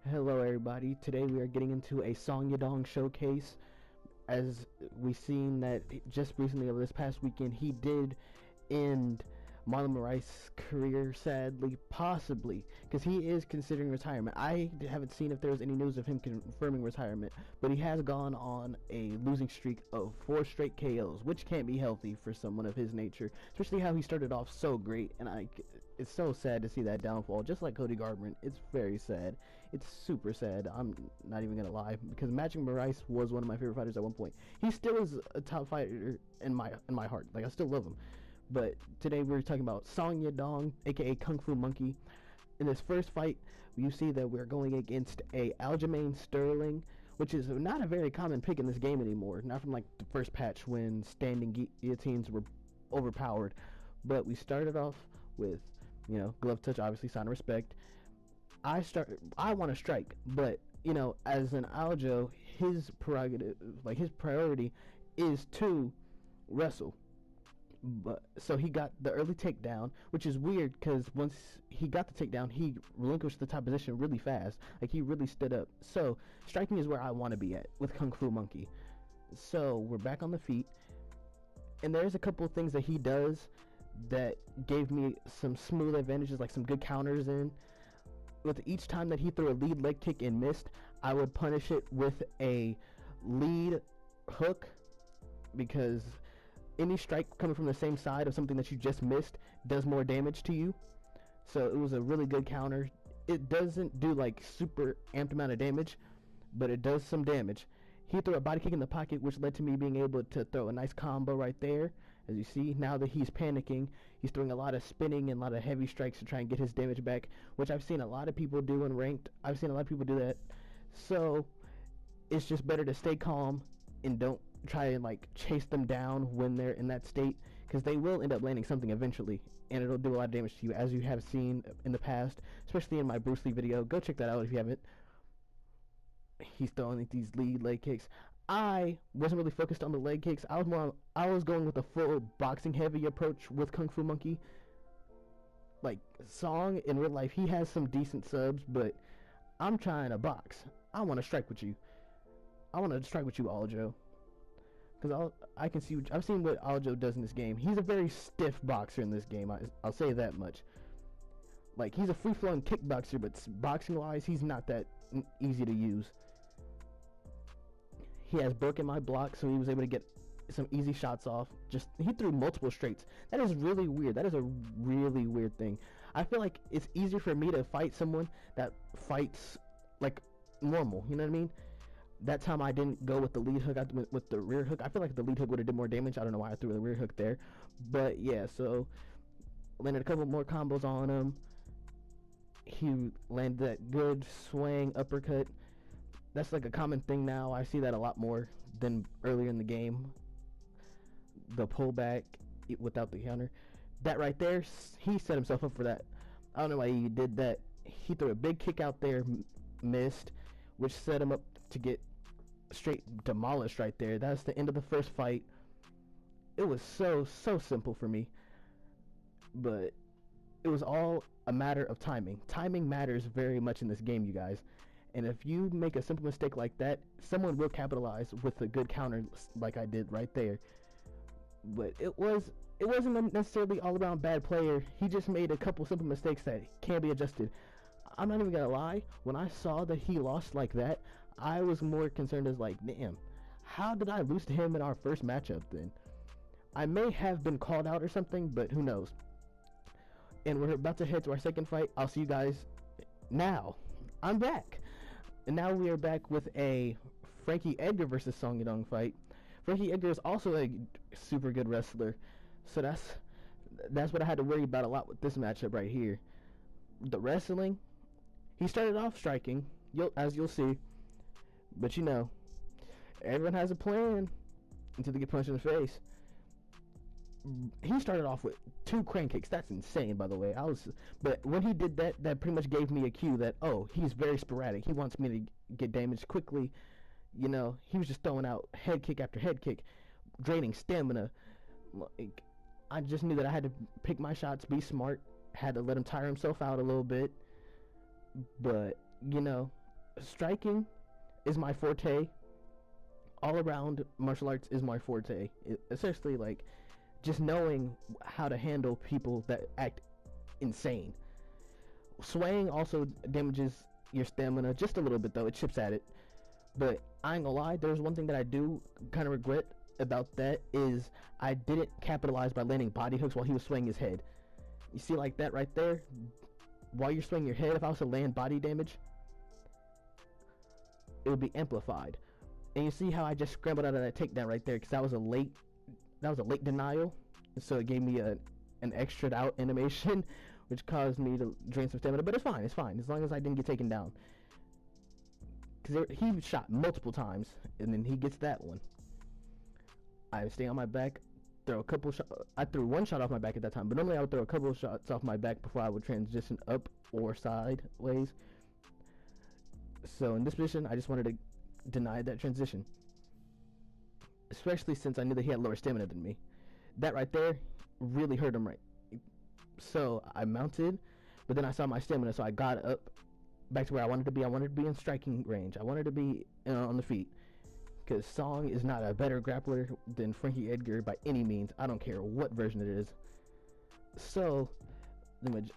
Hello, everybody. Today we are getting into a Song Yadong showcase. As we've seen that just recently over this past weekend, he did end Marlon Moraes' career, sadly, possibly, because he is considering retirement. I haven't seen if there's any news of him confirming retirement, but he has gone on a losing streak of 4 straight KOs, which can't be healthy for someone of his nature, especially how he started off so great, and it's so sad to see that downfall, just like Cody Garbrandt. It's very sad. It's super sad. I'm not even gonna lie, because Magic Moraes was one of my favorite fighters at one point. He still is a top fighter in my heart. Like, I still love him. But today we're talking about Song Yadong, aka Kung Fu Monkey. In this first fight, you see that we're going against a Aljamain Sterling, which is not a very common pick in this game anymore. Not from like the first patch when standing guillotines were overpowered. But we started off with, glove touch, obviously, sign of respect. I want to strike, but as an Aljo, his prerogative, like his priority, is to wrestle. But so he got the early takedown, which is weird because once he got the takedown, he relinquished the top position really fast. Like, he really stood up. So striking is where I want to be at with Kung Fu Monkey. So we're back on the feet, and there's a couple of things that he does that gave me some smooth advantages, like some good counters in. With each time that he threw a lead leg kick and missed, I would punish it with a lead hook, because any strike coming from the same side of something that you just missed does more damage to you. So it was a really good counter. It doesn't do like super amped amount of damage, but it does some damage. He threw a body kick in the pocket, which led to me being able to throw a nice combo right there. As you see, now that he's panicking, he's throwing a lot of spinning and a lot of heavy strikes to try and get his damage back, which I've seen a lot of people do in ranked. I've seen a lot of people do that. So it's just better to stay calm and don't try and like chase them down when they're in that state, because they will end up landing something eventually, and it'll do a lot of damage to you, as you have seen in the past, especially in my Bruce Lee video. Go check that out if you haven't. He's throwing like these lead leg kicks. I wasn't really focused on the leg kicks. I was going with a full boxing heavy approach with Kung Fu Monkey. Like, Song in real life, he has some decent subs, but I'm trying to box. I want to strike with you. I want to strike with you, Aljo. Because I can see, I've seen what Aljo does in this game. He's a very stiff boxer in this game. I'll say that much. Like, he's a free-flowing kickboxer, but boxing-wise, he's not that easy to use. He has broken my block, so he was able to get some easy shots off. He threw multiple straights. That is really weird. That is a really weird thing. I feel like it's easier for me to fight someone that fights like normal. You know what I mean? That time I didn't go with the lead hook, I went with the rear hook. I feel like the lead hook would have did more damage. I don't know why I threw the rear hook there. But yeah, so landed a couple more combos on him. He landed that good swing uppercut. That's like a common thing now. I see that a lot more than earlier in the game. The pullback without the counter. That right there, he set himself up for that. I don't know why he did that. He threw a big kick out there, missed, which set him up to get straight demolished right there. That's the end of the first fight. It was so simple for me, but it was all a matter of timing. Timing matters very much in this game, you guys, and if you make a simple mistake like that, someone will capitalize with a good counter like I did right there. But it wasn't necessarily all around bad player. He just made a couple simple mistakes that can be adjusted. I'm not even gonna lie, when I saw that he lost like that, I was more concerned as like, damn, how did I lose to him in our first matchup then? I may have been called out or something, but who knows. And we're about to head to our second fight. I'll see you guys now. I'm back. And now we are back with a Frankie Edgar versus Song Yadong fight. Frankie Edgar is also a super good wrestler, so that's what I had to worry about a lot with this matchup right here. The wrestling, he started off striking, as you'll see, but everyone has a plan until they get punched in the face. He started off with 2 crane kicks. That's insane, by the way. But when he did that, that pretty much gave me a cue that, oh, he's very sporadic. He wants me to get damaged quickly. He was just throwing out head kick after head kick, draining stamina. Like, I just knew that I had to pick my shots, be smart, had to let him tire himself out a little bit. But, striking is my forte. All around martial arts is my forte. Especially like just knowing how to handle people that act insane. Swaying also damages your stamina just a little bit though. It chips at it. But I ain't gonna lie, there's one thing that I do kind of regret about that is I didn't capitalize by landing body hooks while he was swinging his head. You see like that right there? While you're swinging your head, if I was to land body damage, it would be amplified. And you see how I just scrambled out of that takedown right there because that was a late denial. So it gave me an extra out animation which caused me to drain some stamina, but it's fine, as long as I didn't get taken down. Because he shot multiple times, and then he gets that one. I stay on my back, throw a couple shots. I threw one shot off my back at that time, but normally I would throw a couple of shots off my back before I would transition up or sideways. So in this position, I just wanted to deny that transition. Especially since I knew that he had lower stamina than me. That right there really hurt him right. So I mounted, but then I saw my stamina, so I got up back to where I wanted to be. I wanted to be in striking range. I wanted to be on the feet. Because Song is not a better grappler than Frankie Edgar by any means. I don't care what version it is. So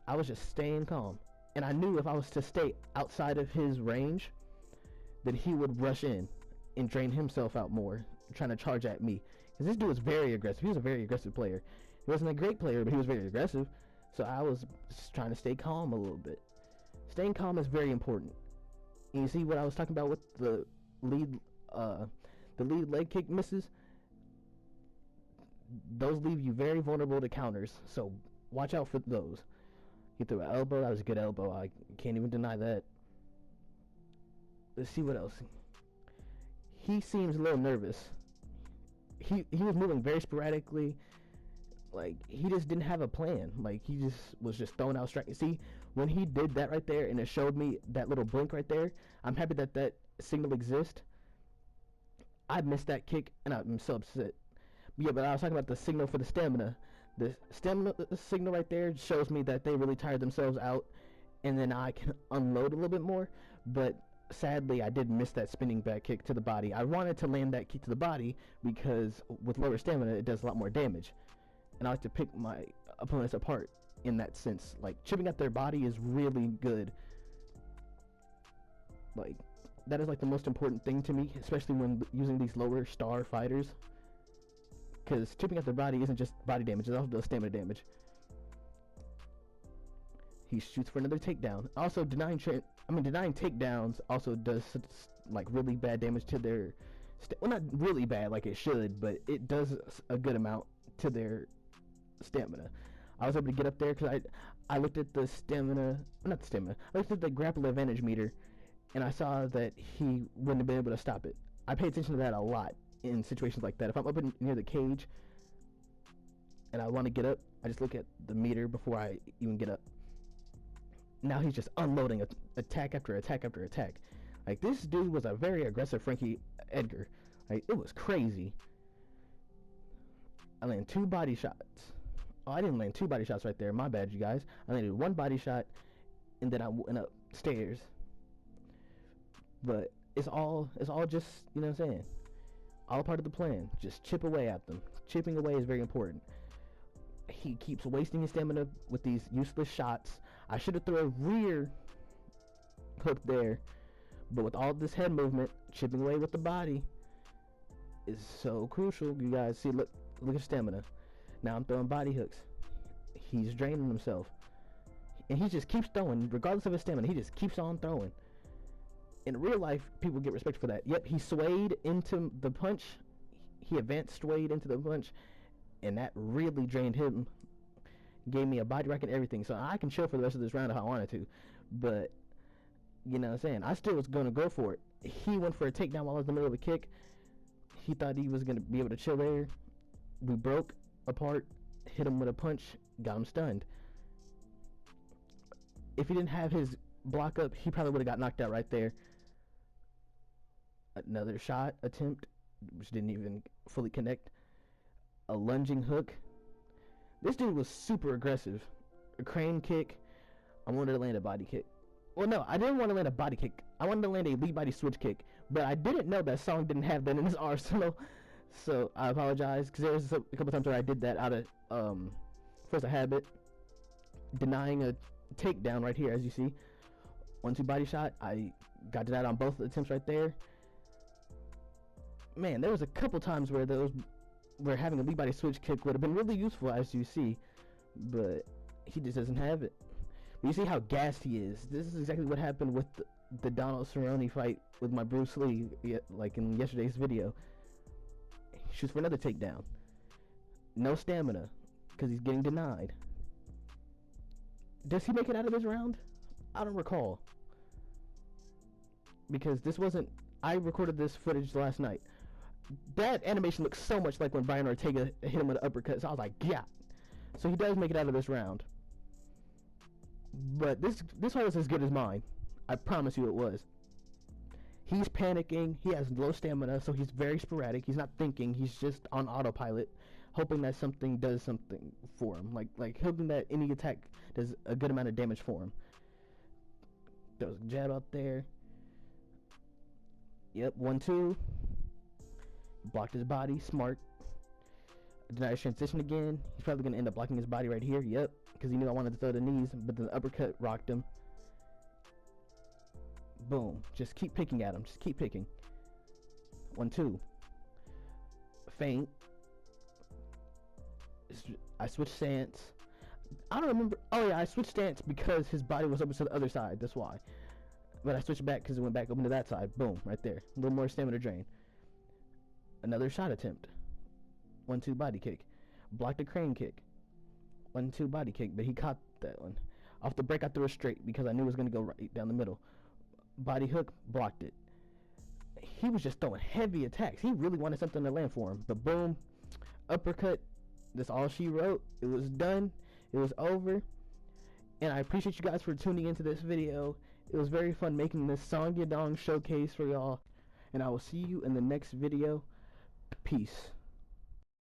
I was just staying calm. And I knew if I was to stay outside of his range, then he would rush in and drain himself out more, trying to charge at me. Because this dude was very aggressive. He was a very aggressive player. He wasn't a great player, but he was very aggressive. So I was just trying to stay calm a little bit. Staying calm is very important. And you see what I was talking about with the lead leg kick misses? Those leave you very vulnerable to counters. So watch out for those. He threw an elbow. That was a good elbow. I can't even deny that. Let's see what else. He seems a little nervous. He was moving very sporadically. Like, he just didn't have a plan. Like, he just was just throwing out strikes. See, when he did that right there and it showed me that little blink right there, I'm happy that that signal exists. I missed that kick and I'm so upset. But yeah, but I was talking about the signal for the stamina. The stamina signal right there shows me that they really tired themselves out, and then I can unload a little bit more. But sadly, I did miss that spinning back kick to the body. I wanted to land that kick to the body because with lower stamina, it does a lot more damage. And I like to pick my opponents apart in that sense. Like, chipping at their body is really good. Like, that is like the most important thing to me, especially when using these lower star fighters. Because chipping at their body isn't just body damage, it also does stamina damage. He shoots for another takedown. Also, denying takedowns also does like really bad damage to their, well, not really bad like it should, but it does a good amount to their stamina. I was able to get up there because I looked at the stamina, not the stamina, I looked at the grapple advantage meter, and I saw that he wouldn't have been able to stop it. I pay attention to that a lot in situations like that. If I'm up near the cage and I want to get up, I just look at the meter before I even get up. Now he's just unloading attack after attack after attack. Like, this dude was a very aggressive Frankie Edgar. Like, it was crazy. I landed 2 body shots. Oh, I didn't land 2 body shots right there. My bad, you guys. I landed 1 body shot, and then I went upstairs. But it's all just, you know what I'm saying? All part of the plan. Just chip away at them. Chipping away is very important. He keeps wasting his stamina with these useless shots. I should have thrown a rear hook there, but with all this head movement, chipping away with the body is so crucial. You guys see, look at stamina. Now I'm throwing body hooks. He's draining himself, and he just keeps throwing, regardless of his stamina. He just keeps on throwing. In real life, people get respect for that. Yep, he swayed into the punch. He advanced swayed into the punch, and that really drained him. Gave me a body rack and everything, so I can chill for the rest of this round if I wanted to. But, you know what I'm saying, I still was going to go for it. He went for a takedown while I was in the middle of a kick. He thought he was going to be able to chill there. We broke apart, hit him with a punch, got him stunned. If he didn't have his block up, he probably would have got knocked out right there. Another shot attempt, which didn't even fully connect. A lunging hook. This dude was super aggressive. A crane kick. I wanted to land a body kick. Well, no, I didn't want to land a body kick. I wanted to land a lead body switch kick, but I didn't know that Song didn't have that in his arsenal. So I apologize, because there was a couple times where I did that out of force of habit, denying a takedown right here, as you see. 1-2 body shot. I got that on both attempts right there. Man, there was a couple times where having a lead body switch kick would have been really useful, as you see, but he just doesn't have it. But you see how gassed he is. This is exactly what happened with the Donald Cerrone fight with my Bruce Lee, like in yesterday's video. He shoots for another takedown. No stamina, because he's getting denied. Does he make it out of this round? I don't recall. Because this wasn't... I recorded this footage last night. That animation looks so much like when Brian Ortega hit him with an uppercut, so I was like, yeah. So he does make it out of this round. But this one was as good as mine. I promise you it was. He's panicking. He has low stamina, so he's very sporadic. He's not thinking. He's just on autopilot, hoping that something does something for him. Like hoping that any attack does a good amount of damage for him. There was a jab out there. Yep, 1-2. Blocked his body. Smart. Denied his transition again. He's probably going to end up blocking his body right here. Yep, because he knew I wanted to throw the knees, but the uppercut rocked him. Boom. Just keep picking at him. Just keep picking. 1-2. Feint. I switched stance. I don't remember. Oh yeah, I switched stance because his body was open to the other side. That's why. But I switched back because it went back open to that side. Boom. Right there. A little more stamina drain. Another shot attempt. 1-2 body kick. Blocked a crane kick. 1-2 body kick, but he caught that one. Off the break, I threw it straight because I knew it was going to go right down the middle. Body hook, blocked it. He was just throwing heavy attacks. He really wanted something to land for him. But boom, uppercut. That's all she wrote. It was done. It was over. And I appreciate you guys for tuning into this video. It was very fun making this Song Yadong showcase for y'all. And I will see you in the next video. Peace.